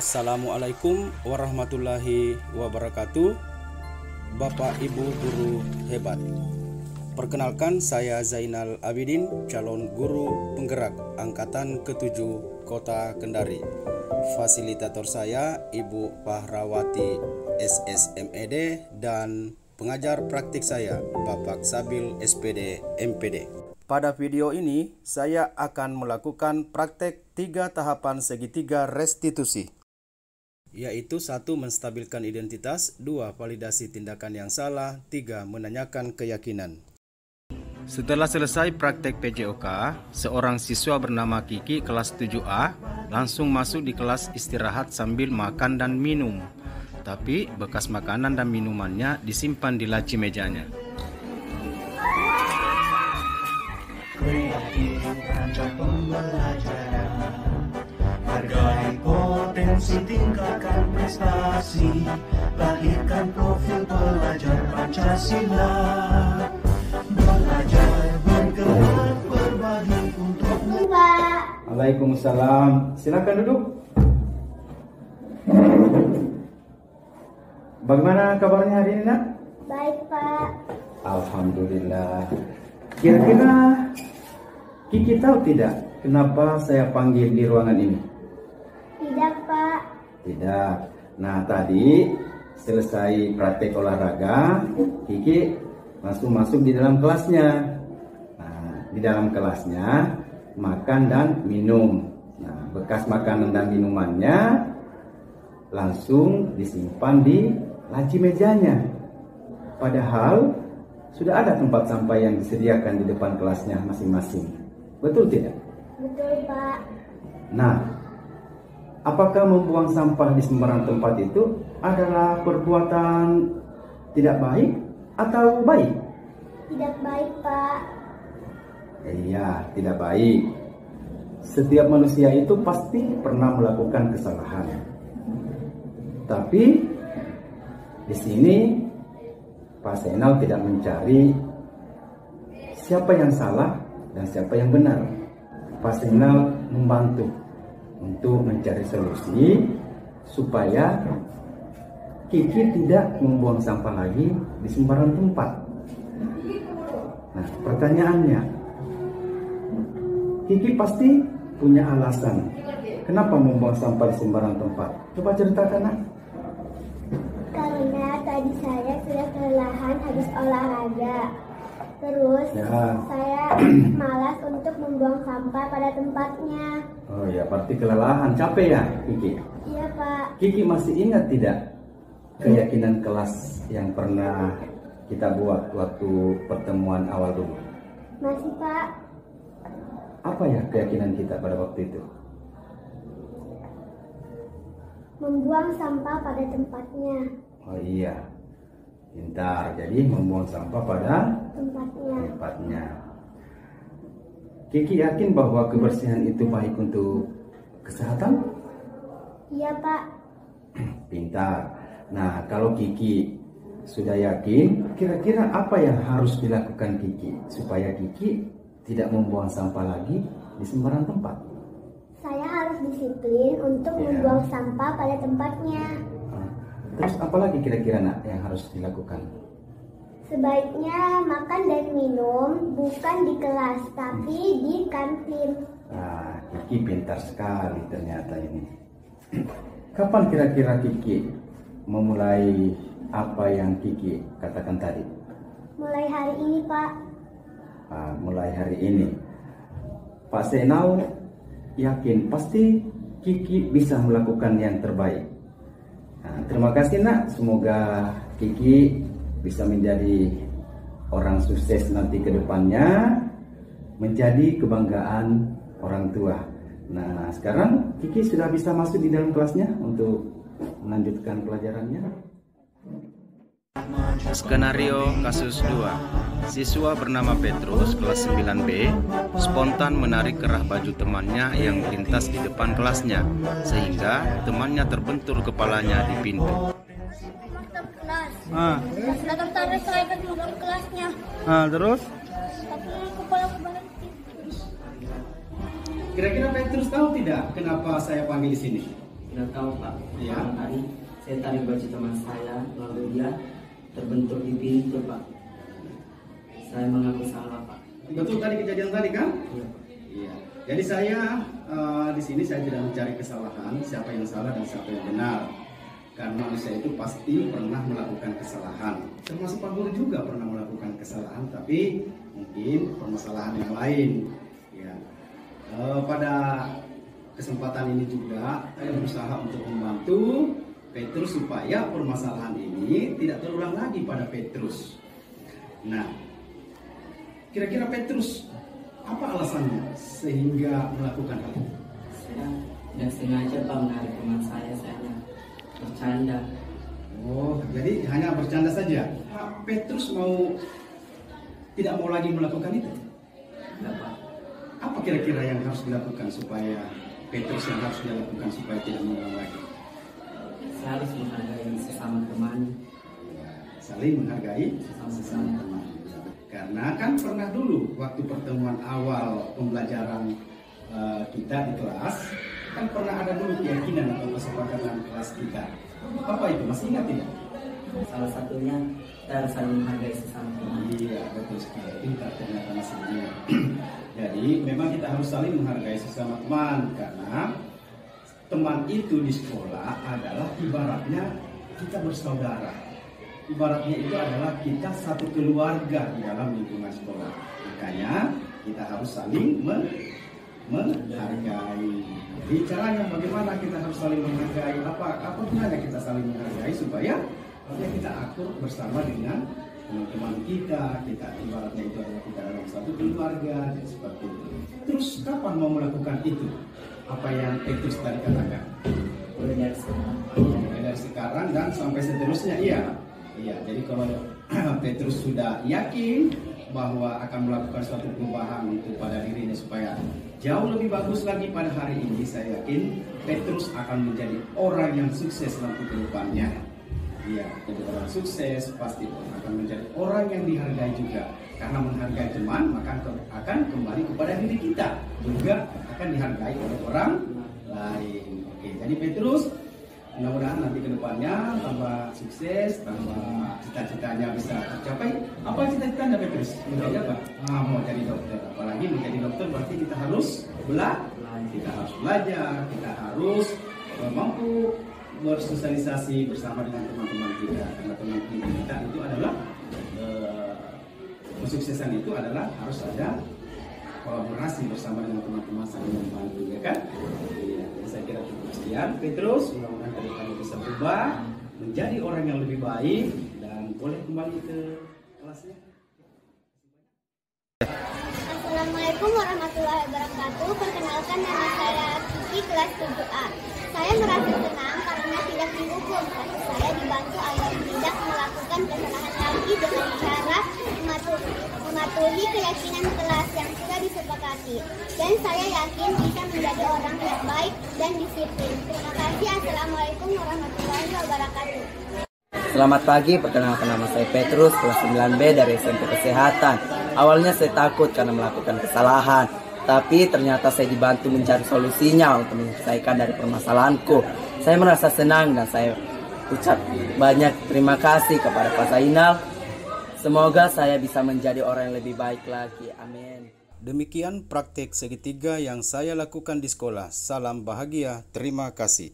Assalamualaikum warahmatullahi wabarakatuh. Bapak Ibu guru hebat. Perkenalkan, saya Zainal Abidin, calon guru penggerak angkatan ke-7 Kota Kendari. Fasilitator saya Ibu Fahrawati SSMED dan pengajar praktik saya Bapak Sabil SPD MPD. Pada video ini saya akan melakukan praktek 3 tahapan segitiga restitusi, yaitu 1. Menstabilkan identitas, 2. Validasi tindakan yang salah, 3. Menanyakan keyakinan. Setelah selesai praktek PJOK, seorang siswa bernama Kiki kelas 7A langsung masuk di kelas istirahat sambil makan dan minum. Tapi bekas makanan dan minumannya disimpan di laci mejanya. Rancang pembelajaran, hargai potensi, tingkatkan prestasi, lahirkan profil pelajar Pancasila. Belajar, bergerak, berbagi untuk Waalaikumsalam. Silakan duduk. Bagaimana kabarnya hari ini, Nak? Baik, Pak. Alhamdulillah. Kira-kira Kiki tahu tidak kenapa saya panggil di ruangan ini? Tidak, Pak. Tidak. Nah, tadi selesai praktek olahraga, Kiki langsung masuk di dalam kelasnya. Nah, di dalam kelasnya makan dan minum. Nah, bekas makanan dan minumannya langsung disimpan di laci mejanya. Padahal sudah ada tempat sampah yang disediakan di depan kelasnya masing-masing. Betul tidak? Betul, Pak. Nah, apakah membuang sampah di sembarang tempat itu adalah perbuatan tidak baik atau baik? Tidak baik, Pak. Iya, tidak baik. Setiap manusia itu pasti pernah melakukan kesalahan. Tapi di sini Pak Zainal tidak mencari siapa yang salah dan siapa yang benar. Pak Zainal membantu untuk mencari solusi supaya Kiki tidak membuang sampah lagi di sembarang tempat. Nah, pertanyaannya, Kiki pasti punya alasan kenapa membuang sampah di sembarang tempat. Coba ceritakan, Nak. Karena tadi saya sudah kelelahan habis olahraga. Terus saya malas untuk membuang sampah pada tempatnya. Oh ya, berarti kelelahan, capek ya, Kiki? Iya, Pak. Kiki masih ingat tidak keyakinan kelas yang pernah kita buat waktu pertemuan awal dulu? Masih, Pak. Apa ya keyakinan kita pada waktu itu? Membuang sampah pada tempatnya. Oh iya, pintar. Jadi membuang sampah pada tempatnya. Kiki yakin bahwa kebersihan itu baik untuk kesehatan? Iya, Pak. Pintar. Nah, kalau Kiki sudah yakin, kira-kira apa yang harus dilakukan Kiki supaya Kiki tidak membuang sampah lagi di sembarang tempat? Saya harus disiplin untuk membuang sampah pada tempatnya. Terus apa lagi kira-kira, Nak, yang harus dilakukan? Sebaiknya makan dan minum bukan di kelas, tapi di kantin. Nah, Kiki pintar sekali ternyata ini. Kapan kira-kira Kiki memulai apa yang Kiki katakan tadi? Mulai hari ini, Pak. Mulai hari ini. Pak Zainal yakin pasti Kiki bisa melakukan yang terbaik. Nah, terima kasih, Nak. Semoga Kiki bisa menjadi orang sukses nanti ke depannya, menjadi kebanggaan orang tua. Nah, sekarang Kiki sudah bisa masuk di dalam kelasnya untuk melanjutkan pelajarannya. Skenario kasus 2. Siswa bernama Petrus kelas 9B spontan menarik kerah baju temannya yang melintas di depan kelasnya sehingga temannya terbentur kepalanya di pintu. Datang tarik saya ke kelasnya. Terus? Tapi kepala berhenti. Kira-kira Petrus tahu tidak kenapa saya panggil di sini? Tidak tahu Pak. Iya. Karena tadi saya tarik baju teman saya, lalu dia terbentur di pintu Pak. Saya mengaku salah Pak. Betul tadi kejadian tadi kan? Iya Pak. Iya. Jadi saya di sini saya tidak mencari kesalahan siapa yang salah dan siapa yang benar. Karena manusia itu pasti pernah melakukan kesalahan. Termasuk Pak Guru juga pernah melakukan kesalahan, tapi mungkin permasalahan yang lain. Ya. Pada kesempatan ini juga saya berusaha untuk membantu Petrus supaya permasalahan ini tidak terulang lagi pada Petrus. Nah, kira-kira Petrus apa alasannya sehingga melakukan hal itu? Saya tidak sengaja Pak menarik teman saya bercanda. Oh, jadi hanya bercanda saja. Pak Petrus tidak mau lagi melakukan itu? Tidak Pak. Apa kira-kira yang harus dilakukan supaya Petrus yang harus dilakukan supaya tidak mengulang lagi? Saya harus menghargai sesama teman. Saling menghargai Sesama teman. Karena kan pernah dulu waktu pertemuan awal pembelajaran kita di kelas, kan pernah ada dulu keyakinan atau kesepakatan kelas kita. Apa itu? Masih ingat tidak? Salah satunya kita harus saling menghargai sesama teman. Iya, betul sekali. Pintar ternyata masih ingat. Jadi memang kita harus saling menghargai sesama teman, karena teman itu di sekolah adalah ibaratnya kita bersaudara. Ibaratnya itu adalah kita satu keluarga di dalam lingkungan sekolah. Makanya kita harus saling menghargai. Jadi caranya bagaimana kita harus saling menghargai? Apa gunanya kita saling menghargai supaya kita akur bersama dengan teman-teman kita ibaratnya itu adalah kita dalam satu keluarga dan seperti itu. Terus kapan mau melakukan itu? Apa yang Petrus tadi katakan? Mulai dari sekarang. Mulai dari sekarang dan sampai seterusnya. Iya. Jadi kalau Petrus sudah yakin bahwa akan melakukan suatu perubahan untuk pada dirinya supaya jauh lebih bagus lagi pada hari ini, saya yakin Petrus akan menjadi orang yang sukses nanti ke depannya. Iya, jadi orang sukses pasti akan menjadi orang yang dihargai juga. Karena menghargai teman, maka akan kembali kepada diri kita, juga akan dihargai oleh orang lain. Oke, jadi Petrus mudah-mudahan nanti ke depannya tambah sukses, tambah cita-citanya bisa tercapai. Apa cita-citanya Petrus? Menjadi apa? Mau jadi dokter. Apalagi menjadi dokter berarti kita harus belajar, kita harus mampu bersosialisasi bersama dengan teman-teman kita. Karena teman-teman kita itu adalah kesuksesan itu adalah harus ada kolaborasi bersama dengan teman-teman saling membantu, ya kan? Iya, saya kira cukup sekian. Petrus, mudah-mudahan kamu bisa berubah menjadi orang yang lebih baik dan boleh kembali ke kelasnya. Assalamualaikum warahmatullahi wabarakatuh. Perkenalkan, nama saya Kiki, kelas 7A. Saya merasa senang karena tidak dihukum, tapi saya dibantu agar tidak melakukan kesalahan lagi dengan cara mematuhi keyakinan kelas yang sudah disepakati. Dan saya yakin bisa menjadi orang yang baik dan disiplin. Terima kasih. Assalamualaikum warahmatullahi wabarakatuh. Selamat pagi, perkenalkan nama saya Petrus, kelas 9B dari SMP Kesehatan. Awalnya saya takut karena melakukan kesalahan, tapi ternyata saya dibantu mencari solusinya untuk menyelesaikan dari permasalahanku. Saya merasa senang dan saya ucap banyak terima kasih kepada Pak Zainal. Semoga saya bisa menjadi orang yang lebih baik lagi. Amin. Demikian praktek segitiga yang saya lakukan di sekolah. Salam bahagia, terima kasih.